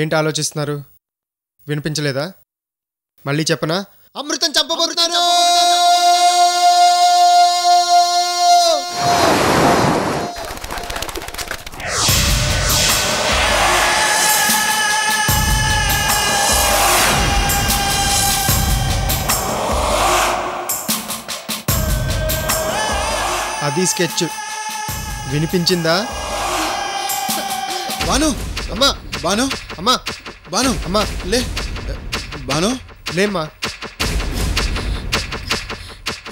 ఏంటి ఆలోచిస్తున్నారు? వినిపించలేదా? మళ్ళీ చెప్పనా? అమృతం చంపబోతున్నారు. అది స్కెచ్. వినిపించిందా? బాను, అమ్మా, బాను, అమ్మా, బాను, అమ్మా, లే, బాను, లేమ్మా.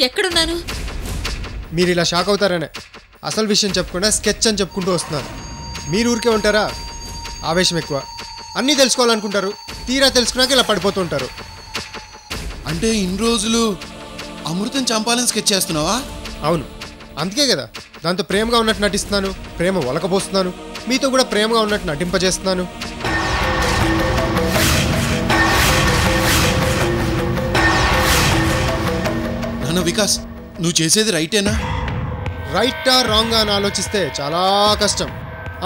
ఎక్కడున్నాను? మీరు ఇలా షాక్ అవుతారనే అసలు విషయం చెప్పకుండా స్కెచ్ అని చెప్పుకుంటూ వస్తున్నారు. మీరు ఊరికే ఉంటారా? ఆవేశం ఎక్కువ. అన్నీ తెలుసుకోవాలనుకుంటారు, తీరా తెలుసుకున్నాక ఇలా పడిపోతుంటారు. అంటే ఇన్ని రోజులు అమృతం చంపాలని స్కెచ్ చేస్తున్నావా? అవును, అందుకే కదా దాంతో ప్రేమగా ఉన్నట్టు నటిస్తున్నాను, ప్రేమ ఒలకపోస్తున్నాను, మీతో కూడా ప్రేమగా ఉన్నట్టు నటింపజేస్తున్నాను. నాన్న వికాస్, నువ్వు చేసేది రైటేనా? రైటా రాంగా అని ఆలోచిస్తే చాలా కష్టం.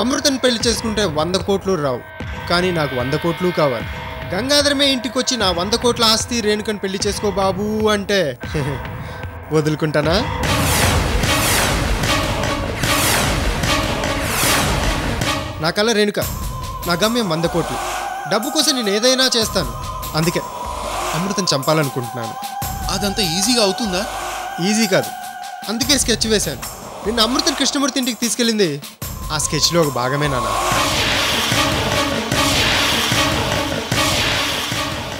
అమృతని పెళ్లి చేసుకుంటే 100 కోట్లు రావు, కానీ నాకు 100 కోట్లు కావాలి. గంగాధరమే ఇంటికి వచ్చి నా 100 కోట్ల ఆస్తి రేణుకని పెళ్లి చేసుకో బాబు అంటే వదులుకుంటానా? నా కళ్ళ రేణుక, నా గమ్యం 100 కోట్లు. డబ్బు కోసం నేను ఏదైనా చేస్తాను. అందుకే అమృతం చంపాలనుకుంటున్నాను. అదంతా ఈజీగా అవుతుందా? ఈజీ కాదు, అందుకే స్కెచ్ వేశాను. నిన్న అమృతం కృష్ణమూర్తి ఇంటికి తీసుకెళ్ళింది ఆ స్కెచ్లో ఒక భాగమే నాన్న.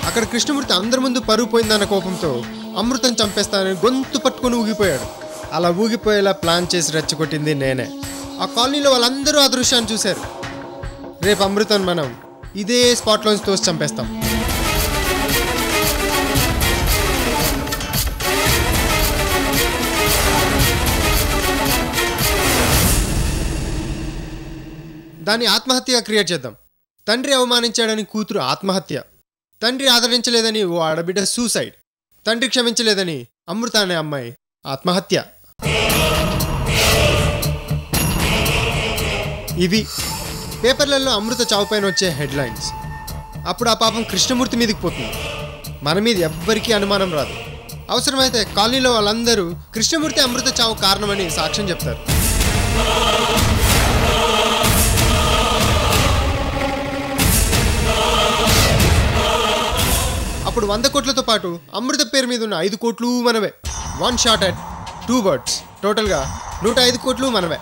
అక్కడ కృష్ణమూర్తి అందరి ముందు పరుగు పోయిందన్న కోపంతో అమృతం చంపేస్తానని గొంతు పట్టుకొని ఊగిపోయాడు. అలా ఊగిపోయేలా ప్లాన్ చేసి రెచ్చగొట్టింది నేనే. ఆ కాలనీలో వాళ్ళందరూ ఆ దృశ్యాన్ని చూశారు. రేపు అమృతం మనం ఇదే స్పాట్లోంచి తోసి చంపేస్తాం. దాన్ని ఆత్మహత్యగా క్రియేట్ చేద్దాం. తండ్రి అవమానించాడని కూతురు ఆత్మహత్య, తండ్రి ఆదరించలేదని ఓ ఆడబిడ్డ సూసైడ్, తండ్రి క్షమించలేదని అమృత అనే అమ్మాయి ఆత్మహత్య. ఇవి పేపర్లలో అమృత చావుపైన వచ్చే హెడ్లైన్స్. అప్పుడు ఆ పాపం కృష్ణమూర్తి మీదకి పోతుంది. మన మీద ఎవ్వరికీ అనుమానం రాదు. అవసరమైతే కాలనీలో వాళ్ళందరూ కృష్ణమూర్తి అమృత చావు కారణమని సాక్ష్యం చెప్తారు. అప్పుడు 100 కోట్లతో పాటు అమృత పేరు మీద ఉన్న 5 కోట్లు మనవే. 1 షాట్ అట్ 2 బర్డ్స్. టోటల్గా 105 కోట్లు మనవే.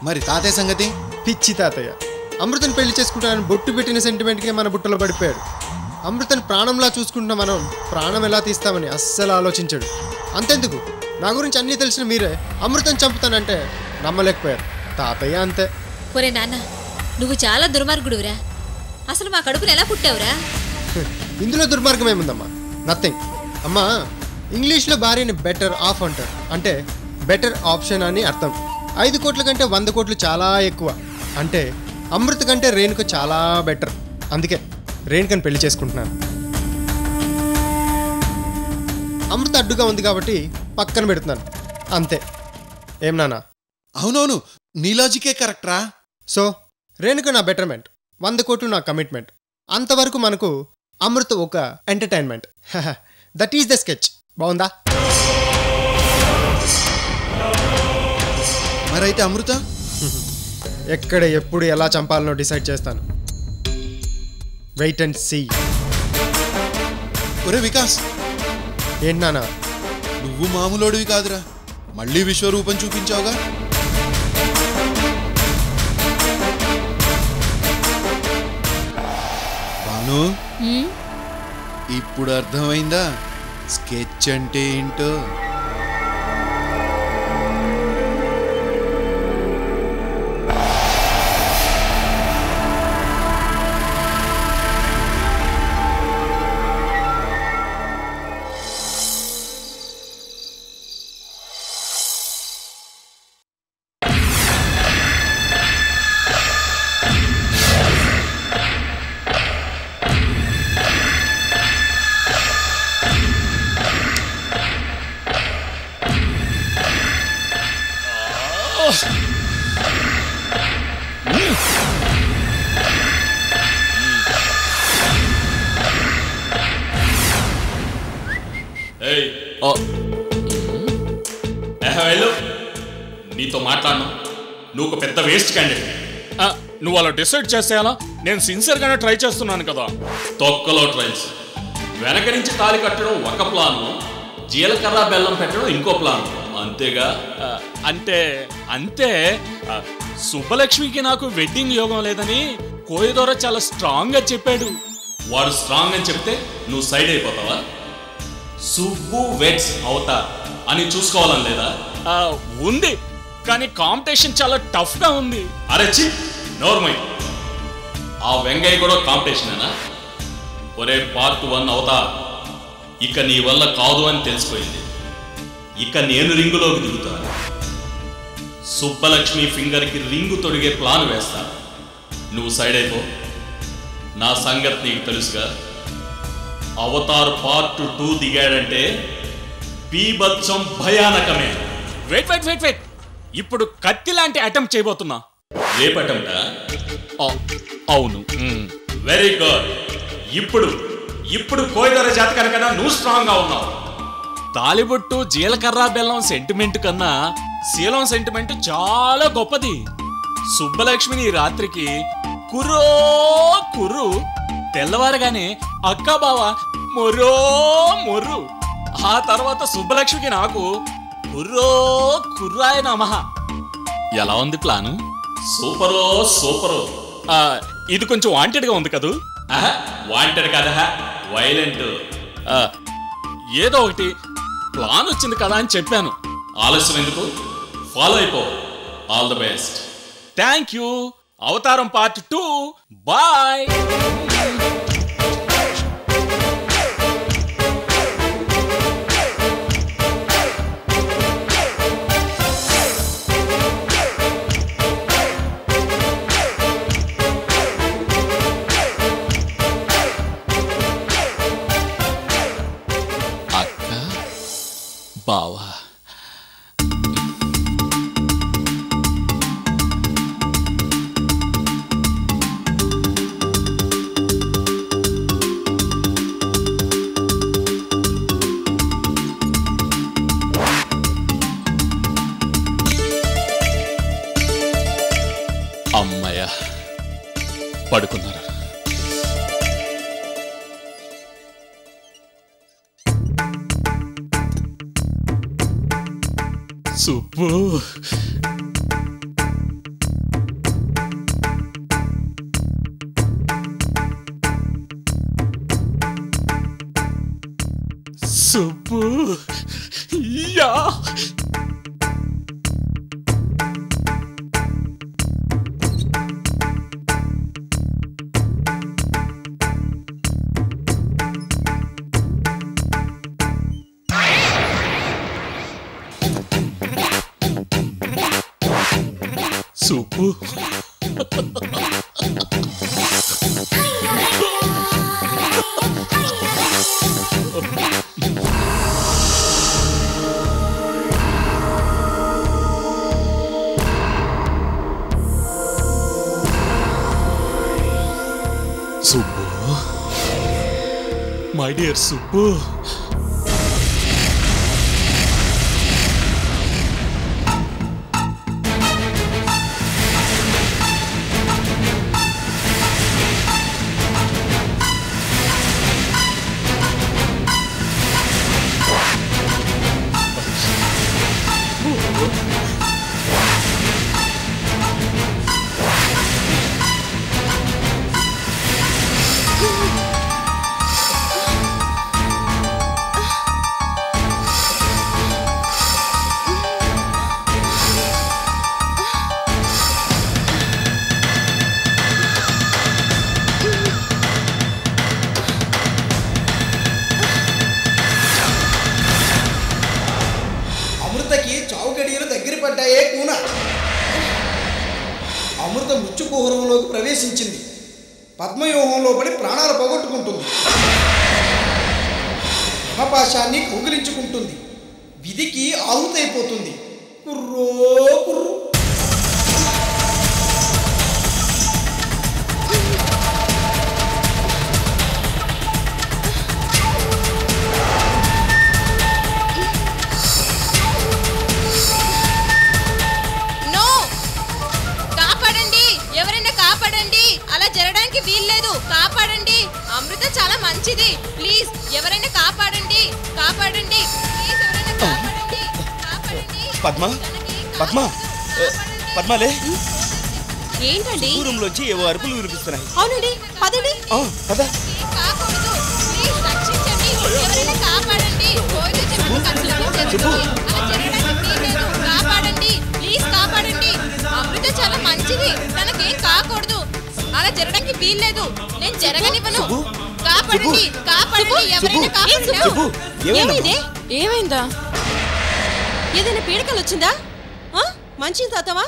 మరి తాతయ్య సంగతి? పిచ్చి తాతయ్య అమృతను పెళ్లి చేసుకుంటానని బొట్టు పెట్టిన సెంటిమెంట్కే మన బుట్టలో పడిపోయాడు. అమృతను ప్రాణంలా చూసుకుంటున్న మనం ప్రాణం ఎలా తీస్తామని అస్సలు ఆలోచించాడు. అంతెందుకు, నా గురించి అన్నీ తెలిసిన మీరే అమృతం చంపుతానంటే నమ్మలేకపోయారు. తాతయ్య అంతే. ఒరే నాన్న, నువ్వు చాలా దుర్మార్గుడురా. అసలు మా కడుపుని ఎలా పుట్టావురా? ఇందులో దుర్మార్గం ఏముందమ్మా? నథింగ్. అమ్మా, ఇంగ్లీష్లో భార్యని బెటర్ ఆఫ్ అంటారు, అంటే బెటర్ ఆప్షన్ అని అర్థం. 5 కోట్ల కంటే 100 కోట్లు చాలా ఎక్కువ, అంటే అమృత కంటే రేణుక చాలా బెటర్. అందుకే రేణుకని పెళ్లి చేసుకుంటున్నాను. అమృత అడ్డుగా ఉంది కాబట్టి పక్కన పెడుతున్నాను, అంతే. ఏం నాన్న? అవునవును, నీ లాజికే కరెక్ట్రా. సో రేణుక నా బెటర్మెంట్, 100 కోట్లు నా కమిట్మెంట్. అంతవరకు మనకు అమృత ఒక entertainment. That is the sketch. బాగుందా? మరైతే అమృత ఎక్కడ ఎప్పుడు ఎలా చంపాలనో డిసైడ్ చేస్తాను. Wait and see. ఒరే వికాస్, ఏంటి నాన్న? నువ్వు మామూలోడివి కాదురా, మళ్ళీ విశ్వరూపం చూపించావుగా. బాను, ఇప్పుడు అర్థమైందా స్కెచ్ అంటే ఏంటో? వెళ్ళు, నీతో మాట్లాడను. నువ్వు ఒక పెద్ద వేస్ట్ క్యాండిడేట్. నువ్వు అలా డిసైడ్ చేసేయాలా? నేను సిన్సియర్గానే ట్రై చేస్తున్నాను కదా. తొక్కలో ట్రైల్స్. వెనక నుంచి తాళి కట్టడం ఒక ప్లాను, జీలకర్ర బెల్లం పెట్టడం ఇంకో ప్లాను. అంతేగా? అంతే. సుబ్బలక్ష్మికి నాకు వెడ్డింగ్ యోగం లేదని కోయదోర చాలా స్ట్రాంగ్ గా చెప్పాడు. వాడు స్ట్రాంగ్ అని చెప్తే నువ్వు సైడ్ అయిపోతావా? సుబ్బు వెడ్స్ అవుతా అని చూసుకోవాలని లేదా? ఉంది, కానీ కాంపిటీషన్ చాలా టఫ్ గా ఉంది. అరెచ్చి నోర్మై. ఆ వెంగయ్య కూడా కాంపిటీషనేనా? ఒరే పార్ట్ 1 అవుతా, ఇక నీ వల్ల కాదు అని తెలిసిపోయింది. ఇక నేను రింగులోకి దిగుతాను. సుబ్బలక్ష్మి ఫింగర్కి రింగు తొడిగే ప్లాన్ వేస్తా. నువ్వు సైడ్ అయిపో. నా సంగతి నీకు తెలుసుగా. అవతార్ పార్ట్ 2 దిగాడంటే బీభత్సం భయానకమే. వెయిట్, ఇప్పుడు కత్తి లాంటి అటెంప్ట్ చేయబోతున్నా. రేపటంటా? అవును. Very good. ఇప్పుడు కోయిదర జాతకానికన్నా నువ్వు స్ట్రాంగ్ గా ఉన్నావు. తాలిబొట్టు జీలకర్ర బెల్లం సెంటిమెంట్ కన్నా శీలం సెంటిమెంట్ చాలా గొప్పది. సుబ్బలక్ష్మిని రాత్రికి కుర్రు తెల్లవారగానే అక్క బావ మొర్రు. ఆ తర్వాత సుబ్బలక్ష్మికి నాకు కుర్రాయ నమః. ఎలా ఉంది ప్లాను? సూపరు. ఇది కొంచెం వాంటెడ్ గా ఉంది కదూ? వాంటెడ్ కదా, వైలెంట్. ఏదో ఒకటి ప్లాన్ వచ్చింది కదా అని చెప్పాను. ఆలస్యం ఎందుకు? ఫాలో అయిపో. All the best. Thank you. Avataram part 2. Bye. అక్క బావా. అమ్మయ్య, పడుకున్నారు. Subbu, Subbu, ya Subbu. Subbu, my dear Subbu. Amrutha మృత్యుకుహరంలోకి ప్రవేశించింది. పద్మవ్యూహంలో పడి ప్రాణాలు పోగొట్టుకుంటుంది. హిమపాశాన్ని కౌగిలించుకుంటుంది. విధికి ఆహుతైపోతుంది. కుర్రో కుర్రు. వీల్లేదు, కాపాడండి. అమృత చాలా మంచిది, ప్లీజ్ ఎవరైనా కాపాడండి, కాపాడండి, ప్లీజ్ ఎవరైనా కాపాడండి, కాపాడండి. పద్మ పద్మ పద్మలే ఏంటండి రూమ్ లోంచి ఏవో అరుపులు వినిపిస్తున్నాయి. అవునండి, పదండి. పద. కాకూడదు, ప్లీజ్ రక్షించండి, ఎవరైనా కాపాడండి. కాపాడండి, ప్లీజ్ కాపాడండి. అమృత చాలా మంచిది, తనకేం కాకూడదు, అలా జరగడానికి వీల్లేదు, నేను జరగనివ్వను. కాపాడండి, కాపాడండి, ఎవరైనా కాపాడండి. ఏమైందా? ఏదైనా పీడకలు వచ్చిందా? మంచిది తాతవా?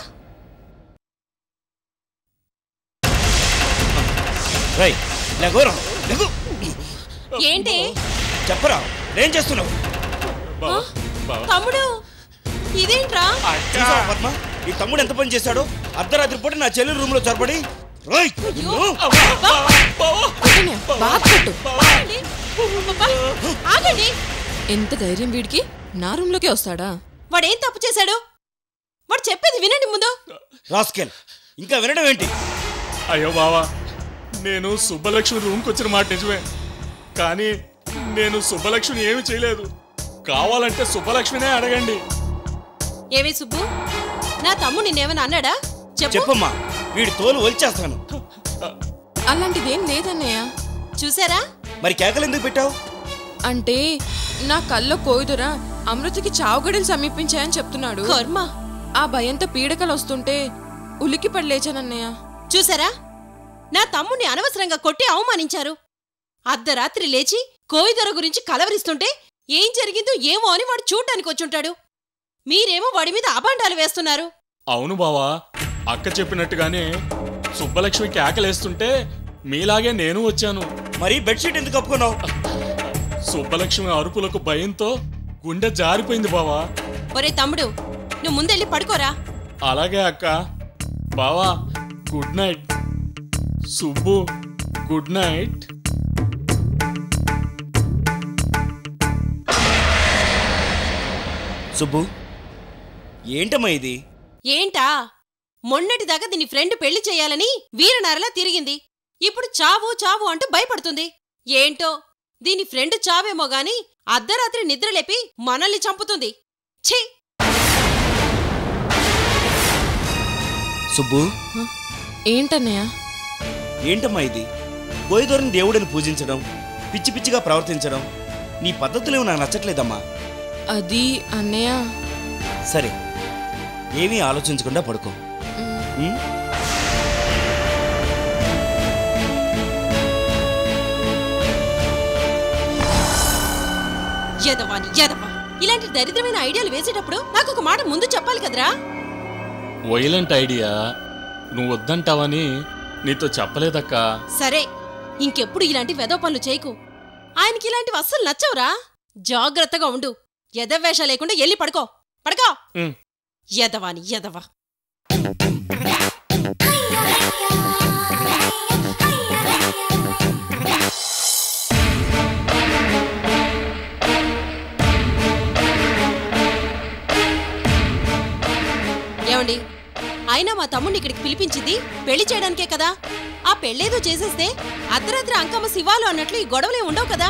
ఏంటి చెప్పరా, ఏం చేస్తున్నావు? తమ్ముడు, ఇదేంట్రా? పద్మ, ఈ తమ్ముడు ఎంత పని చేశాడో. అర్ధరాత్రి పూట నా చెల్లి రూమ్ లో చొరబడి ఎంత ధైర్యం వీడికి, నా రూమ్ లోకి వస్తాడా? వాడేం తప్పు చేశాడు? వాడు చెప్పేది వినండి ముందు. రాస్కెల్, ఇంకా వినడం ఏంటి? అయ్యో బావా, నేను సుబ్బలక్ష్మి రూమ్కి వచ్చిన మాట నిజమే, కానీ నేను సుబ్బలక్ష్మిని ఏమి చేయలేదు. కావాలంటే సుబ్బలక్ష్మినే అడగండి. ఏవే సుబ్బు, నా తమ్ముడు నిన్నేమన్నా అన్నాడా? చెప్పమ్మా, వీడి తోలు ఒలిచేస్తాను. అలాంటిదేం లేదన్నయ్య. చూసారా? మరి కేకలు ఎందుకు పెట్టావు? అంటే నా కల్లో కోయిదురా అమృతకి చావుగడిలు సమీపించాయని చెప్తున్నాడు. కర్మ, ఆ భయంతో పీడకలు వస్తుంటే ఉలికి పడలేచానన్నయ్య. చూసారా, నా తమ్ముడిని అనవసరంగా కొట్టి అవమానించారు. అర్ధరాత్రి లేచి కోయిదొర గురించి కలవరిస్తుంటే ఏం జరిగిందో ఏమో అని వాడు చూడ్డానికి వచ్చుంటాడు. మీరేమో వాడి మీద అభాండాలు వేస్తున్నారు. అవును బావా, అక్క చెప్పినట్టుగానే సుబ్బలక్ష్మి కేకలేస్తుంటే మీలాగే నేను వచ్చాను. మరి బెడ్షీట్ ఎందుకు కప్పుకున్నావు? సుబ్బలక్ష్మి అరుపులకు భయంతో గుండె జారిపోయింది బావా. ఒరే తమ్ముడు, నువ్వు ముందెళ్ళి పడుకోరా. అలాగే అక్క. బావా good night. Subbu good night. Subbu, ఏంటమ్మా ఇది? ఏంటా? మొన్నటిదాకా దీని ఫ్రెండ్ పెళ్లి చేయాలని వీరనారలా తిరిగింది. ఇప్పుడు చావు చావు అంటూ భయపడుతుంది. ఏంటో దీని ఫ్రెండ్ చావేమో గాని అర్ధరాత్రి నిద్రలేపి మనల్ని చంపుతుంది. ఛీ! సుబ్బు, ఏంటన్నయ్య? ఏంటమ్మా ఇది? కోయిదొరని దేవుడిని పూజించడం, పిచ్చి పిచ్చిగా ప్రవర్తించడం, నీ పద్ధతులేమో నాకు నచ్చట్లేదమ్మా. అది అన్నయ్య. సరే, ఏమీ ఆలోచించకుండా పడుకో. యదవాని యదవా, ఇలాంటి దరిద్రమైన ఐడియాలు వేసేటప్పుడు నాకు ఒక మాట ముందు చెప్పాలి కదరా. వైలెంట్ ఐడియా నువ్వు వద్దంటావని నీతో చెప్పలేదక్కా. సరే, ఇంకెప్పుడు ఇలాంటి వెధవ పనులు చేయకు. ఆయనకి ఇలాంటివి అస్సలు నచ్చవురా. జాగ్రత్తగా ఉండు. యదవేష లేకుండా ఎల్లి పడుకో. పడుకో. యదవాని యదవా. ఏమండి, అయినా మా తమ్ముడిని ఇక్కడికి పిలిపించింది పెళ్లి చేయడానికే కదా. ఆ పెళ్ళేదో చేసేస్తే అర్ధరాత్రి అంకమ్మ శివాలు అన్నట్లు ఈ గొడవలే ఉండవు కదా.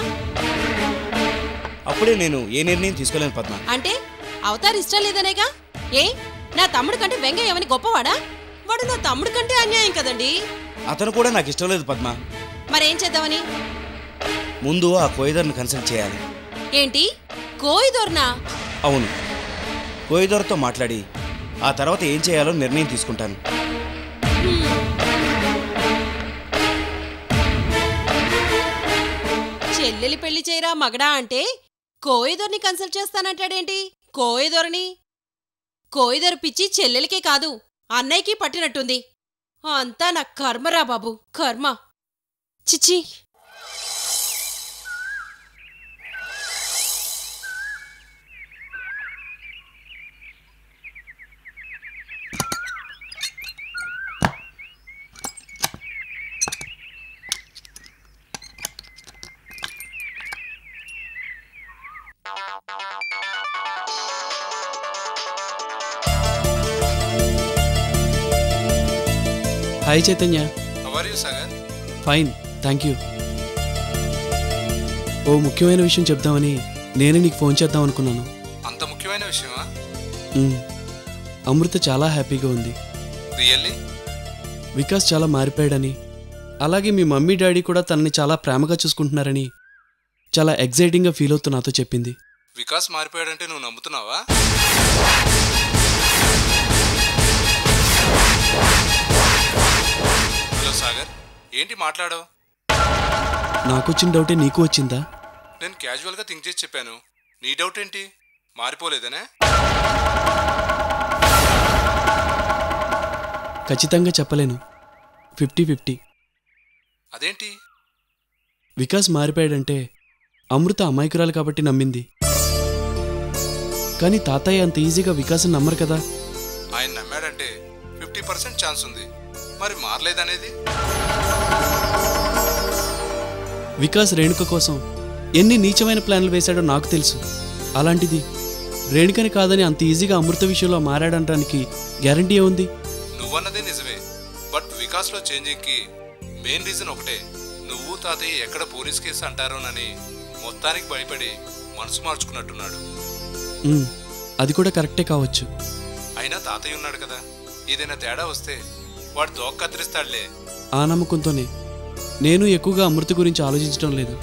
అప్పుడే నేను ఏ నిర్ణయం తీసుకోలేను పద్మ. అంటే అవతార్ ఇష్టం లేదనేగా? ఏ, నా తమ్ముడి కంటే వెంగయ్య ఏమని గొప్పవాడా? వాడు నా తమ్ముడి కంటే అన్యాయం కదండి. అతను కూడా నాకు ఇష్టం లేదు పద్మ. మరేం చేద్దామని? ముందు ఆ కోయిదొరని కన్సల్ట్ చేయాలి. ఏంటి, కోయిదొరనా? అవును, కోయిదొరతో మాట్లాడి ఆ తర్వాత ఏం చేయాలో నిర్ణయం తీసుకుంటాను. చెల్లెలి పెళ్లి చేయరా మగడా అంటే కోయిదొరని కన్సల్ట్ చేస్తానంటాడేంటి? కోయిదొరని? కోయిదొర పిచ్చి చెల్లెలికే కాదు అన్నయ్యకి పట్టినట్టుంది. అంతా నా కర్మరా బాబు, కర్మ. చిచ్చి. Hi Chaitanya. How are you, Sagar? Fine, thank you. ఓ ముఖ్యమైన విషయం చెప్దామని నేనే నీకు ఫోన్ చేద్దాం అనుకున్నాను. అంత ముఖ్యమైన విషయమా? అమృత చాలా హ్యాపీగా ఉంది. రియల్లీ? వికాస్ చాలా మారిపోయాడని, అలాగే మీ మమ్మీ డాడీ కూడా తనని చాలా ప్రేమగా చూసుకుంటున్నారని చాలా ఎగ్జైటింగ్గా ఫీల్ అవుతూ నాతో చెప్పింది. వికాస్ మారిపోయాడంటే నువ్వు నమ్ముతున్నావా? హలో సాగర్, ఏంటి మాట్లాడావు? నాకొచ్చిన డౌటే నీకు వచ్చిందా? నేను క్యాజువల్గా థింక్ చేసి చెప్పాను. నీ డౌట్ ఏంటి? మారిపోలేదనే? ఖచ్చితంగా చెప్పలేను. 50-50. అదేంటి? వికాస్ మారిపోయాడంటే అమృత అమాయకురాలు కాబట్టి నమ్మింది. కానీ తాతయ్య అంత ఈజీగా వికాసం నమ్మరు కదా. ఆయన నమ్మాడంటే 50% ఛాన్స్ ఉంది. మరి మారలేదనేది? వికాస్ రేణుక కోసం ఎన్ని నీచమైన ప్లాన్లు వేశాడో నాకు తెలుసు. అలాంటిది రేణుకని కాదని అంత ఈజీగా అమృత విషయంలో మారాడనడానికి గ్యారంటీ ఏముంది? నువ్వన్నదే నిజమే. బట్ వికాస్లో చేంజింగ్కి మెయిన్ రీజన్ ఒకటే. నువ్వు తాతయ్య ఎక్కడ పోలీస్ కేసు అంటారోనని మొత్తానికి భయపడి మనసు మార్చుకున్నట్టున్నాడు. అది కూడా కరెక్టే కావచ్చు. అయినా తాతయ్య ఉన్నాడు కదా, ఏదైనా తేడా వస్తే వాడు తోక కత్తిరిస్తాడులే. ఆ నమ్మకంతోనే నేను ఎక్కువగా అమృత గురించి ఆలోచించడం లేదు.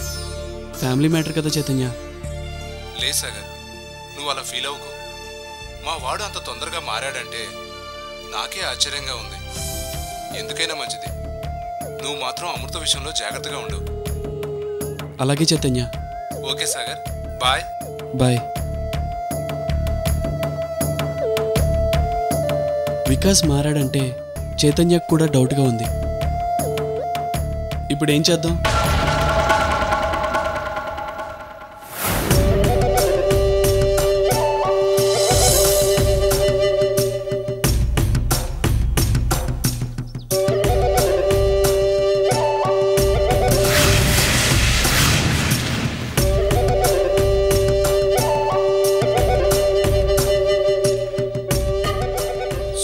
ఫ్యామిలీ మ్యాటర్ కదా చైతన్య. లేదు సాగర్, నువ్వు అలా ఫీల్ అవ్వకు. మా వాడు అంత తొందరగా మారాడంటే నాకే ఆశ్చర్యంగా ఉంది. ఎందుకైనా మంచిది, నువ్వు మాత్రం అమృత విషయంలో జాగ్రత్తగా ఉండు. అలాగే Chaitanya. Okay Sagar, bye. Bye. Vikas మారాడంటే చైతన్యకు కూడా డౌట్గా ఉంది. ఇప్పుడు ఏం చేద్దాం?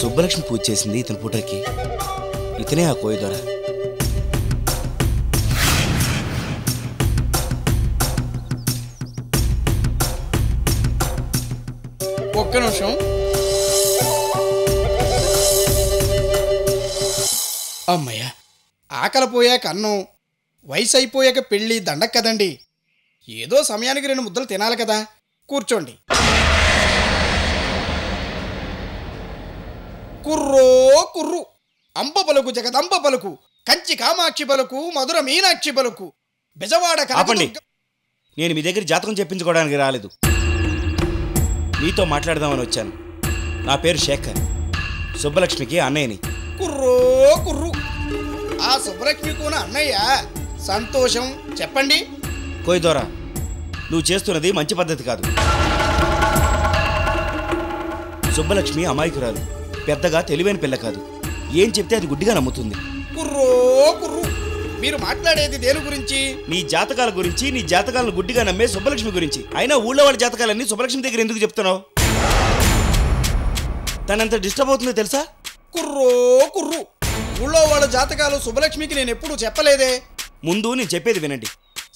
సుబ్బలక్ష్మి పూజ చేసింది ఇతని పూటకి. ఇతనే ఆ కోయి ద్వారా. ఒక్క నిమిషం. అమ్మయ్య, ఆకలి పోయాక అన్నం, వయసు అయిపోయాక పెళ్ళి దండక్ కదండి. ఏదో సమయానికి 2 ముద్దలు తినాలి కదా. కూర్చోండి. కుర్రో కుర్రు, అంబ పలుకు జగదంబ పలుకు, కంచి కామాక్షి పలుకు, మధుర మీనాక్షి పలుకు, బెజవాడ ఆపండి. నేను మీ దగ్గర జాతకం చెప్పించుకోవడానికి రాలేదు, మీతో మాట్లాడదామని వచ్చాను. నా పేరు శేఖర్, సుబ్బలక్ష్మికి అన్నయ్యని. కుర్రో కుర్రు, ఆ సుబ్బలక్ష్మి కూన అన్నయ్య? సంతోషం, చెప్పండి. కోయిదోరా, నువ్వు చేస్తున్నది మంచి పద్ధతి కాదు. సుబ్బలక్ష్మి అమాయకురాలు, పెద్దగా తెలివైన పిల్ల కాదు. ఏం చెప్తే అది గుడ్డిగా నమ్ముతుంది. కుర్రో కుర్రు, మీరు మాట్లాడేది దేని గురించి? నీ జాతకాల గురించి, నీ జాతకాలను గుడ్డిగా నమ్మే సుబ్బలక్ష్మి గురించి. అయినా ఊళ్ళో వాళ్ళ జాతకాలన్నీ సుబ్బలక్ష్మి దగ్గర ఎందుకు చెప్తున్నావు? తనంత డిస్టర్బ్ అవుతుందో తెలుసా? కుర్రో కుర్రు, ఊళ్ళో వాళ్ళ జాతకాలు సుబ్బలక్ష్మికి నేను ఎప్పుడూ చెప్పలేదే. ముందు నేను చెప్పేది వినండి.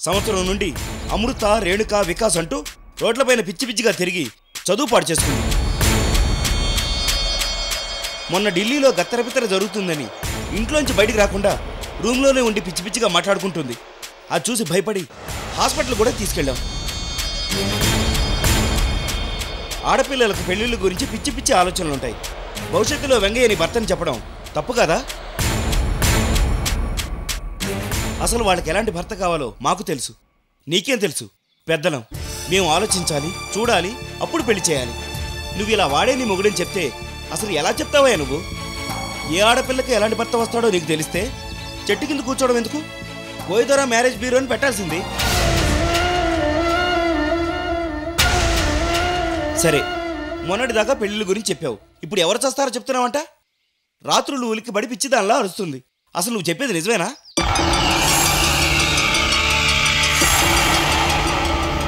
సంవత్సరం నుండి అమృత, రేణుక, వికాస్ అంటూ రోడ్లపైన పిచ్చి పిచ్చిగా తిరిగి చదువు పాడు చేసుకుంది. మొన్న ఢిల్లీలో గత్తరపిత్తర జరుగుతుందని ఇంట్లోంచి బయటికి రాకుండా రూమ్లోనే ఉండి పిచ్చి పిచ్చిగా మాట్లాడుకుంటుంది. అది చూసి భయపడి హాస్పిటల్ కూడా తీసుకెళ్ళాం. ఆడపిల్లలకు పెళ్లిళ్ళ గురించి పిచ్చి పిచ్చి ఆలోచనలు ఉంటాయి. భవిష్యత్తులో వెంగయ్యని భర్తని చెప్పడం తప్పు కదా? అసలు వాళ్ళకి ఎలాంటి భర్త కావాలో మాకు తెలుసు, నీకేం తెలుసు? పెద్దలం, మేము ఆలోచించాలి, చూడాలి, అప్పుడు పెళ్లి చేయాలి. నువ్వు ఇలా వాడే నీ మొగుడని చెప్తే అసలు ఎలా చెప్తావా నువ్వు? ఏ ఆడపిల్లకి ఎలాంటి భర్త వస్తాడో నీకు తెలిస్తే చెట్టు కింద కూర్చోవడం ఎందుకు? కోయిదొర మ్యారేజ్ బ్యూరో అని పెట్టాల్సింది. సరే, మొన్నటిదాకా పెళ్లిళ్ళ గురించి చెప్పావు. ఇప్పుడు ఎవరు చేస్తారో చెప్తున్నావంట? రాత్రులు ఉలికి బడి పిచ్చి దానిలా అరుస్తుంది. అసలు నువ్వు చెప్పేది నిజమేనా?